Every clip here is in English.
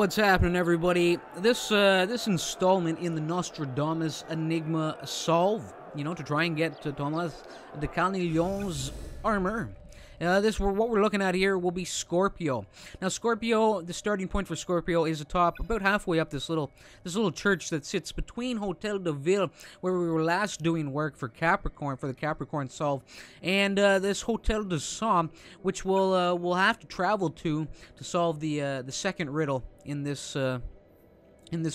what's happening, everybody? This installment in the Nostradamus Enigma solve, to try and get to Thomas de Carneillon's armor. What we're looking at here will be Scorpio. Now, Scorpio, the starting point for Scorpio is atop, about halfway up this little church that sits between Hotel de Ville, where we were last doing work for Capricorn, for the Capricorn solve, and this Hotel de Somme, which we'll have to travel to solve the second riddle in this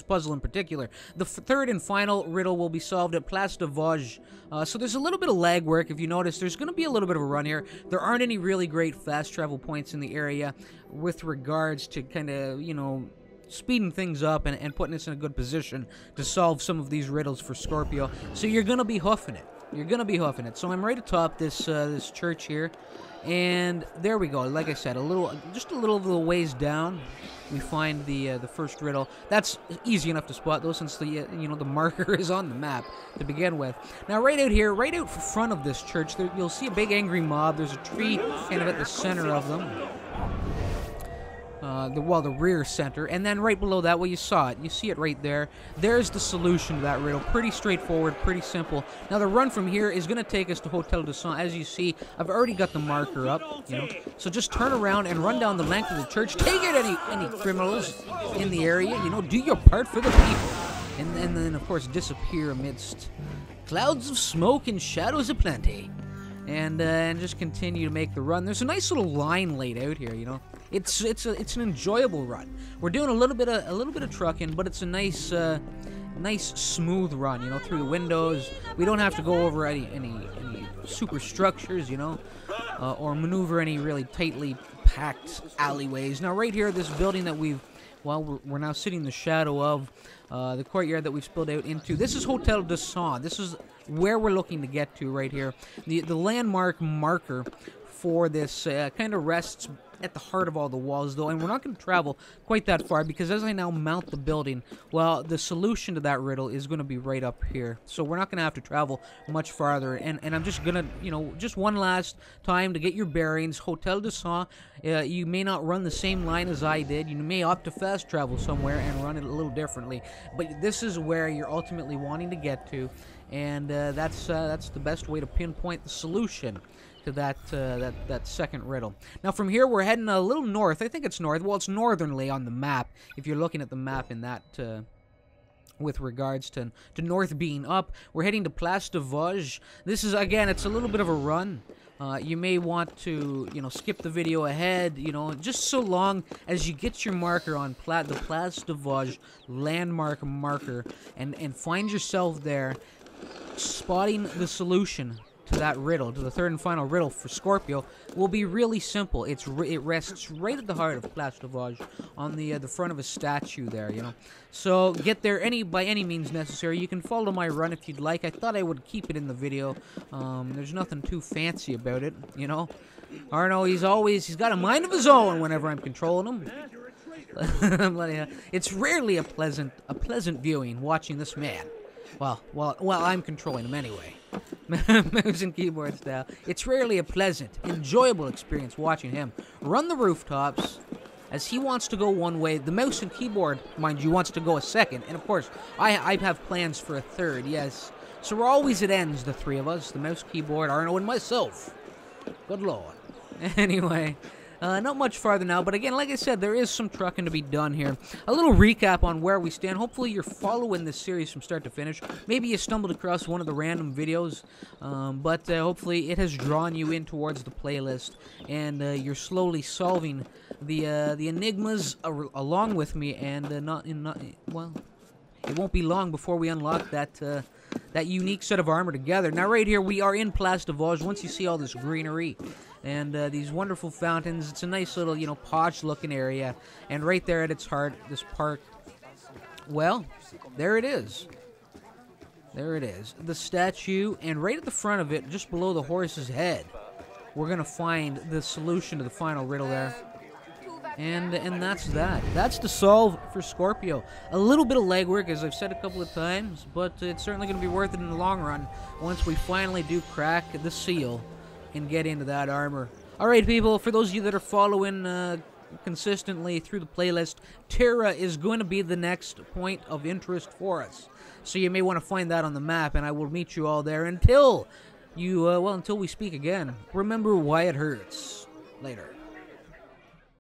puzzle in particular. The third and final riddle will be solved at Place de Vosges. So there's a little bit of lag work. If you notice, there's going to be a little bit of a run here. There aren't any really great fast travel points in the area with regards to kind of, speeding things up and putting us in a good position to solve some of these riddles for Scorpio. So you're going to be hoofing it. You're going to be hoofing it. So I'm right atop this church here. And there we go. Like I said, just a little ways down, we find the first riddle. That's easy enough to spot, though, since the the marker is on the map to begin with. Now, right out here, right out front of this church, you'll see a big angry mob. There's a tree kind of at the center of them. The rear center, and then right below that, well, you saw it. You see it right there. There's the solution to that riddle. Pretty straightforward, pretty simple. Now, the run from here is going to take us to Hotel de Somme. As you see, I've already got the marker up, So just turn around and run down the length of the church. Take out any criminals in the area, do your part for the people. And then, of course, disappear amidst clouds of smoke and shadows aplenty. And just continue to make the run. There's a nice little line laid out here, It's an enjoyable run. We're doing a little bit of trucking, but it's a nice smooth run, through the windows. We don't have to go over any super structures, or maneuver any really tightly packed alleyways. Now, right here, this building that we're now sitting in the shadow of, the courtyard that we've spilled out into. This is Hotel de Somme. This is where we're looking to get to right here. The landmark marker for this kind of rests at the heart of all the walls, though, and we're not going to travel quite that far because as I now mount the building, well, the solution to that riddle is going to be right up here. So we're not going to have to travel much farther, and I'm just going to, just one last time to get your bearings. Hotel de Somme, you may not run the same line as I did. You may opt to fast travel somewhere and run it a little differently, but this is where you're ultimately wanting to get to, and that's the best way to pinpoint the solution to that second riddle. Now, from here, we're heading a little north. I think it's north. Well, it's northernly on the map, if you're looking at the map in that, with regards to north being up. We're heading to Place de Vosges. This is, again, it's a little bit of a run. You may want to, skip the video ahead, just so long as you get your marker on the Place de Vosges landmark marker and find yourself there spotting the solution to that riddle, to the third and final riddle for Scorpio, will be really simple. It rests right at the heart of Place de Vosges, on the front of a statue there, So get there by any means necessary. You can follow my run if you'd like. I thought I would keep it in the video. There's nothing too fancy about it, Arno, he's got a mind of his own whenever I'm controlling him. It's rarely a pleasant viewing watching this man. Well, I'm controlling him anyway. Mouse and keyboard style. It's rarely a pleasant, enjoyable experience watching him run the rooftops as he wants to go one way. The mouse and keyboard, mind you, wants to go a second. And, of course, I have plans for a third, yes. So we're always at ends, the three of us. The mouse, keyboard, Arno, and myself. Good lord. Anyway, not much farther now, but again, like I said, there is some trucking to be done here. A little recap on where we stand. Hopefully you're following this series from start to finish. Maybe you stumbled across one of the random videos, but hopefully it has drawn you in towards the playlist, and you're slowly solving the enigmas along with me, and well, it won't be long before we unlock that unique set of armor together. Now, right here, we are in Place de Vosges. Once you see all this greenery and these wonderful fountains, it's a nice little, posh-looking area. And right there at its heart, this park, well, there it is. There it is. The statue, and right at the front of it, just below the horse's head, we're going to find the solution to the final riddle there. And that's that. That's the solve for Scorpio. A little bit of legwork, as I've said a couple of times, but it's certainly going to be worth it in the long run once we finally do crack the seal and get into that armor. Alright, people, for those of you that are following consistently through the playlist, Terra is going to be the next point of interest for us. So you may want to find that on the map, and I will meet you all there until you, until we speak again. Remember why it hurts. Later.